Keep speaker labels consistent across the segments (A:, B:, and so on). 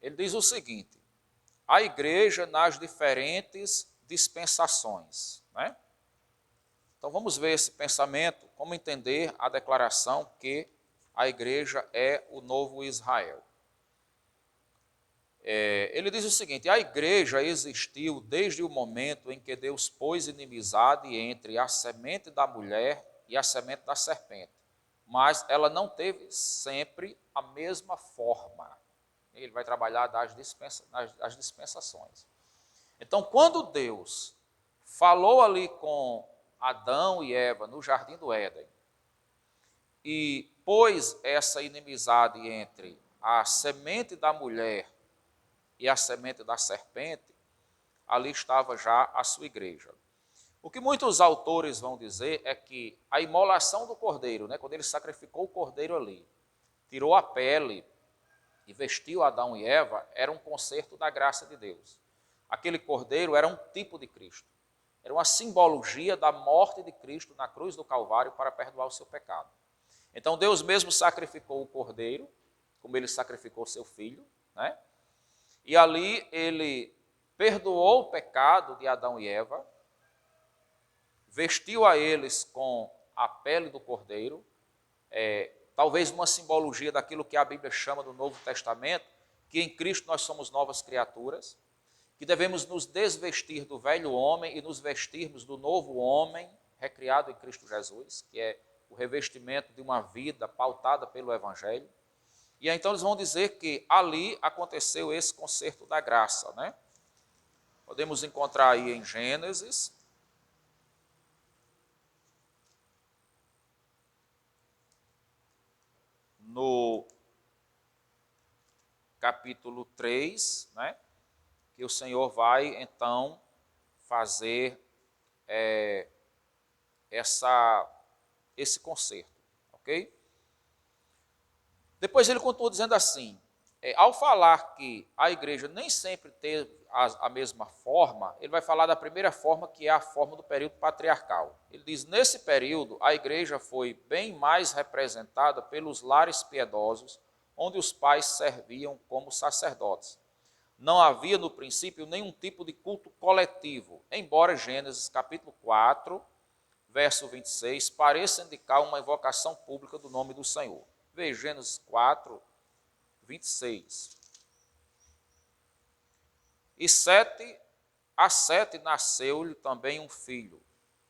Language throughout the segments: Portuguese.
A: ele diz o seguinte: a igreja nas diferentes dispensações. Né? Então vamos ver esse pensamento, como entender a declaração que a igreja é o novo Israel. Ele diz o seguinte: a igreja existiu desde o momento em que Deus pôs inimizade entre a semente da mulher e a semente da serpente, mas ela não teve sempre a mesma forma. Ele vai trabalhar das dispensações. Então, quando Deus falou ali com Adão e Eva no jardim do Éden e pôs essa inimizade entre a semente da mulher e a semente da serpente, ali estava já a sua igreja. O que muitos autores vão dizer é que a imolação do cordeiro, né, quando ele sacrificou o cordeiro ali, tirou a pele e vestiu Adão e Eva, era um concerto da graça de Deus. Aquele cordeiro era um tipo de Cristo. Era uma simbologia da morte de Cristo na cruz do Calvário para perdoar o seu pecado. Então Deus mesmo sacrificou o cordeiro, como ele sacrificou seu filho, né? E ali ele perdoou o pecado de Adão e Eva, vestiu a eles com a pele do cordeiro, talvez uma simbologia daquilo que a Bíblia chama do Novo Testamento, que em Cristo nós somos novas criaturas, que devemos nos desvestir do velho homem e nos vestirmos do novo homem, recriado em Cristo Jesus, que é o revestimento de uma vida pautada pelo Evangelho. E então eles vão dizer que ali aconteceu esse concerto da graça, né? Podemos encontrar aí em Gênesis, no capítulo 3, né? Que o Senhor vai então fazer esse concerto, ok? Depois ele continua dizendo assim, ao falar que a igreja nem sempre teve a mesma forma, ele vai falar da primeira forma, que é a forma do período patriarcal. Ele diz, nesse período, a igreja foi bem mais representada pelos lares piedosos, onde os pais serviam como sacerdotes. Não havia, no princípio, nenhum tipo de culto coletivo, embora Gênesis capítulo 4, verso 26, pareça indicar uma invocação pública do nome do Senhor. Veja, Gênesis 4, 26. E a Sete nasceu-lhe também um filho,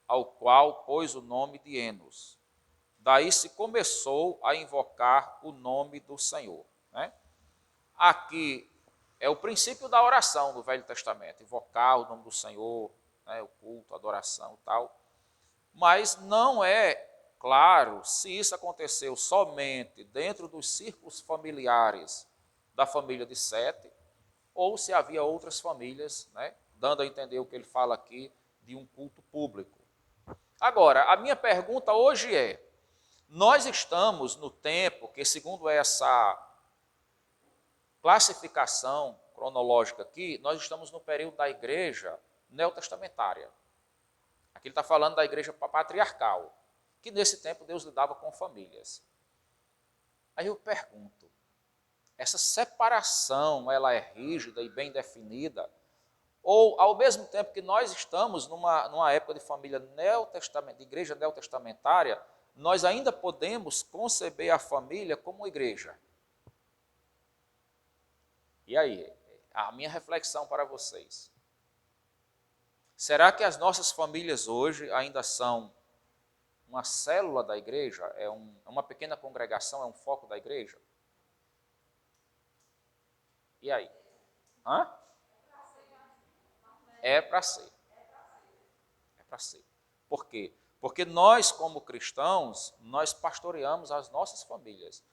A: ao qual pôs o nome de Enos. Daí se começou a invocar o nome do Senhor. Né? Aqui é o princípio da oração do Velho Testamento, invocar o nome do Senhor, né, o culto, a adoração e tal. Mas não é claro se isso aconteceu somente dentro dos círculos familiares da família de Sete, ou se havia outras famílias, né, dando a entender o que ele fala aqui de um culto público. Agora, a minha pergunta hoje é, nós estamos no tempo que, segundo essa classificação cronológica aqui, nós estamos no período da igreja neotestamentária. Aqui ele está falando da igreja patriarcal, que nesse tempo Deus lidava com famílias. Aí eu pergunto, essa separação, ela é rígida e bem definida? Ou, ao mesmo tempo que nós estamos numa época de família de igreja neotestamentária, nós ainda podemos conceber a família como igreja? E aí, a minha reflexão para vocês. Será que as nossas famílias hoje ainda são uma célula da igreja? É uma pequena congregação, é um foco da igreja? E aí? Hã? É para ser. É para ser. Por quê? Porque nós, como cristãos, nós pastoreamos as nossas famílias.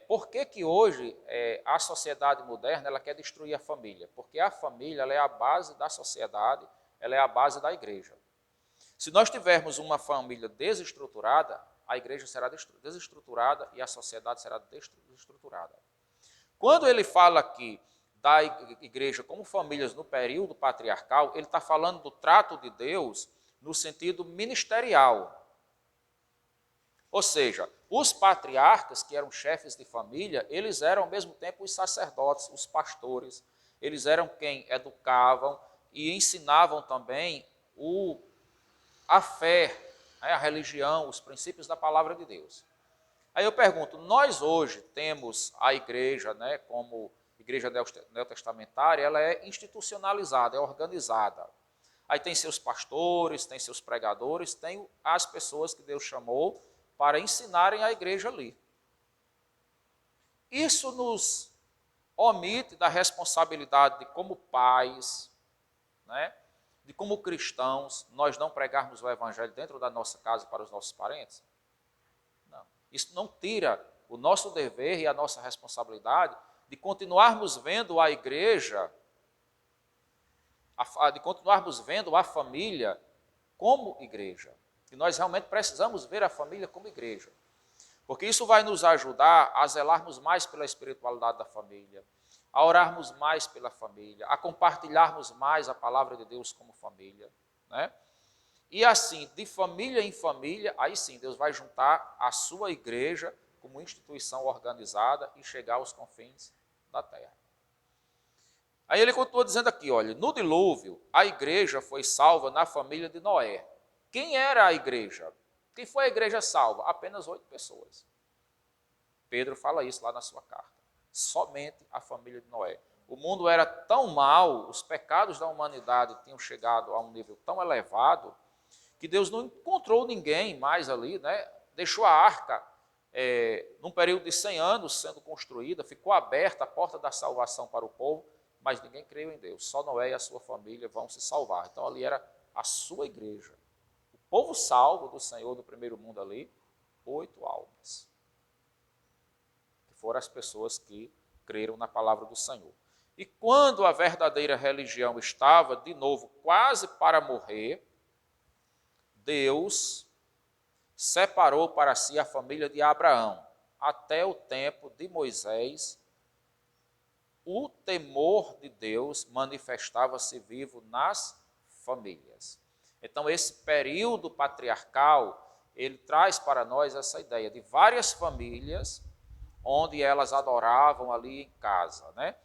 A: Por que hoje a sociedade moderna ela quer destruir a família? Porque a família ela é a base da sociedade, ela é a base da igreja. Se nós tivermos uma família desestruturada, a igreja será desestruturada e a sociedade será desestruturada. Quando ele fala aqui da igreja como famílias no período patriarcal, ele está falando do trato de Deus no sentido ministerial. Ou seja, Os patriarcas, que eram chefes de família, eles eram ao mesmo tempo os sacerdotes, os pastores. Eles eram quem educavam e ensinavam também a fé, a religião, os princípios da palavra de Deus. Aí eu pergunto, nós hoje temos a igreja, né, como igreja neotestamentária, ela é institucionalizada, é organizada. Aí tem seus pastores, tem seus pregadores, tem as pessoas que Deus chamou para ensinarem a igreja ali. Isso nos omite da responsabilidade de como pais, né, de como cristãos, nós não pregarmos o evangelho dentro da nossa casa para os nossos parentes? Não. Isso não tira o nosso dever e a nossa responsabilidade de continuarmos vendo a igreja, de continuarmos vendo a família como igreja. E nós realmente precisamos ver a família como igreja. Porque isso vai nos ajudar a zelarmos mais pela espiritualidade da família, a orarmos mais pela família, a compartilharmos mais a palavra de Deus como família, né? E assim, de família em família, aí sim, Deus vai juntar a sua igreja como instituição organizada e chegar aos confins da terra. Aí ele continua dizendo aqui, olha, no dilúvio, a igreja foi salva na família de Noé. Quem era a igreja? Quem foi a igreja salva? Apenas 8 pessoas. Pedro fala isso lá na sua carta. Somente a família de Noé. O mundo era tão mau, os pecados da humanidade tinham chegado a um nível tão elevado, que Deus não encontrou ninguém mais ali, né? Deixou a arca, num período de 100 anos sendo construída, ficou aberta a porta da salvação para o povo, mas ninguém creu em Deus. Só Noé e a sua família vão se salvar. Então ali era a sua igreja. O povo salvo do Senhor do primeiro mundo ali, 8 almas. Que foram as pessoas que creram na palavra do Senhor. E quando a verdadeira religião estava, de novo, quase para morrer, Deus separou para si a família de Abraão. Até o tempo de Moisés, o temor de Deus manifestava-se vivo nas famílias. Então, esse período patriarcal, ele traz para nós essa ideia de várias famílias onde elas adoravam ali em casa, né?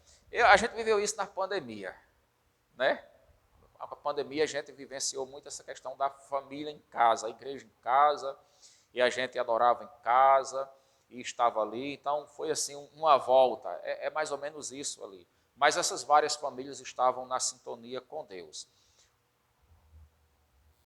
A: A gente viveu isso na pandemia, né? A pandemia a gente vivenciou muito essa questão da família em casa, a igreja em casa, e a gente adorava em casa e estava ali. Então foi assim uma volta, é mais ou menos isso ali. Mas essas várias famílias estavam na sintonia com Deus.